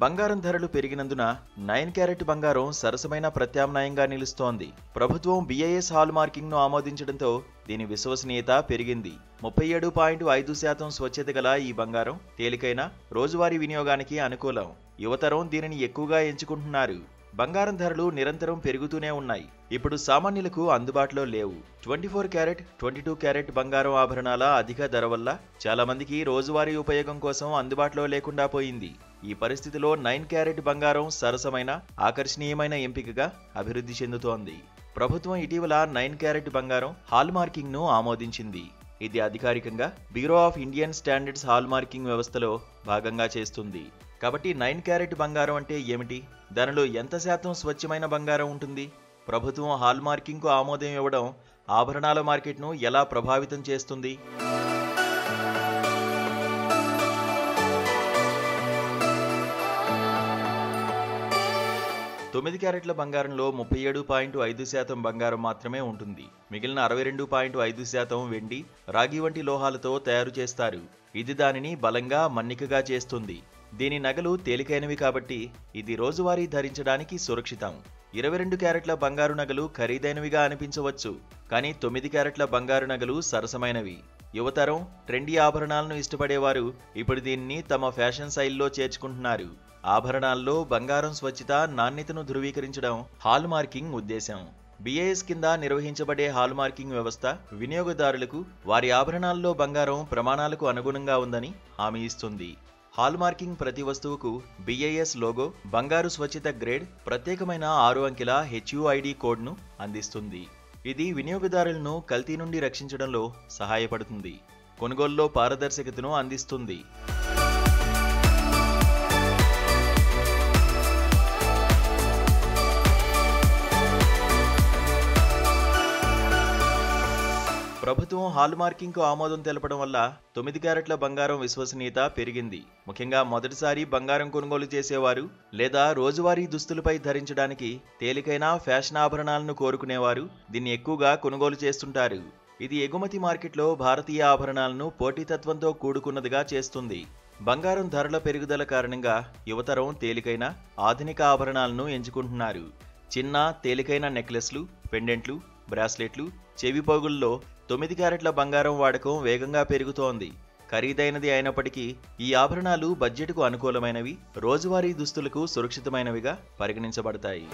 బంగారం ధరలు పెరిగినందున 9 క్యారెట్ బంగారం సరసమైన ప్రత్యామ్నాయంగా నిలుస్తోంది. ప్రభుత్వం BIS హాల్ మార్కింగ్ ను ఆమోదించడంతో దీని విశ్వసనీయత పెరిగింది. 37.5% స్వచ్ఛత గల ఈ బంగారం తేలికైన రోజువారీ వినియోగానికి అనుకూలం. యువతరం దీనిని ఎక్కువగా ఎంచుకుంటున్నారు. బంగారం ధరలు నిరంతరం పెరుగుతూనే ఉన్నాయి. ఇప్పుడు సామాన్యులకు అందుబాటులో లేవు. 24 క్యారెట్, 22 క్యారెట్ బంగారం ఆభరణాల అధిక ధర వల్ల చాలా మందికి రోజువారీ ఉపయోగం కోసం అందుబాటులో లేకుండా పోయింది. ఈ పరిస్థితిలో 9 క్యారెట్ బంగారం సరసమైన, ఆకర్షణీయమైన ఎంపికగా అభివృద్ధి చెందుతోంది. ప్రభుత్వం ఇటీవల 9 క్యారెట్ బంగారం హాల్ మార్కింగ్ ను ఆమోదించింది. ఇది అధికారికంగా bureau of Indian standards hall marking వ్యవస్థలో భాగంగా చేస్తుంది. కాబట్టి 9 క్యారెట్ బంగారం అంటే ఏమిటి? దానిలో ఎంత శాతం స్వచ్ఛమైన బంగారం ఉంటుంది? ప్రభుత్వం హాల్ మార్కింగ్ కు ఆమోదం ఇవ్వడం ఆభరణాల మార్కెట్ను ఎలా ప్రభావితం చేస్తుంది? తొమ్మిది క్యారెట్ల బంగారంలో 37.5% బంగారం మాత్రమే ఉంటుంది. మిగిలిన 62.5% వెండి, రాగి వంటి లోహాలతో తయారు చేస్తారు. ఇది దానిని బలంగా, మన్నికగా చేస్తుంది. దీని నగలు తేలికైనవి కాబట్టి ఇది రోజువారీ ధరించడానికి సురక్షితం. 22 క్యారెట్ల బంగారు నగలు ఖరీదైనవిగా అనిపించవచ్చు, కానీ 9 క్యారెట్ల బంగారు నగలు సరసమైనవి. యువతరం ట్రెండీ ఆభరణాలను ఇష్టపడేవారు ఇప్పుడు దీన్ని తమ ఫ్యాషన్ శైలిలో చేర్చుకుంటున్నారు. ఆభరణాల్లో బంగారం స్వచ్ఛత, నాణ్యతను ధృవీకరించడం హాల్ మార్కింగ్ ఉద్దేశం. BIS కింద నిర్వహించబడే హాల్ మార్కింగ్ వ్యవస్థ వినియోగదారులకు వారి ఆభరణాల్లో బంగారం ప్రమాణాలకు అనుగుణంగా ఉందని హామీ ఇస్తుంది. హాల్ మార్కింగ్ ప్రతి వస్తువుకు BIS లోగో, బంగారు స్వచ్ఛత గ్రేడ్, ప్రత్యేకమైన 6 అంకెల HUID కోడ్ను అందిస్తుంది. ఇది వినియోగదారులను కల్తీ నుండి రక్షించడంలో సహాయపడుతుంది. కొనుగోలులో పారదర్శకతను అందిస్తుంది. ప్రభుత్వం హాల్ మార్కింగ్ కు ఆమోదం తెలపడం వల్ల 9 క్యారెట్ల బంగారం విశ్వసనీయత పెరిగింది. ముఖ్యంగా మొదటిసారి బంగారం కొనుగోలు చేసేవారు లేదా రోజువారీ దుస్తులపై ధరించడానికి తేలికైన ఫ్యాషన్ ఆభరణాలను కోరుకునేవారు దీన్ని ఎక్కువగా కొనుగోలు చేస్తుంటారు. ఇది ఎగుమతి మార్కెట్లో భారతీయ ఆభరణాలను పోటీతత్వంతో కూడుకున్నదిగా చేస్తుంది. బంగారం ధరల పెరుగుదల కారణంగా యువతరం తేలికైన, ఆధునిక ఆభరణాలను ఎంచుకుంటున్నారు. చిన్న, తేలికైన నెక్లెస్లు, పెండెంట్లు, బ్రాస్లెట్లు, చెవి పోగుల్లో 9 క్యారెట్ల బంగారం వాడకం వేగంగా పెరుగుతోంది. ఖరీదైనది అయినప్పటికీ ఈ ఆభరణాలు బడ్జెట్కు అనుకూలమైనవి, రోజువారీ దుస్తులకు సురక్షితమైనవిగా పరిగణించబడతాయి.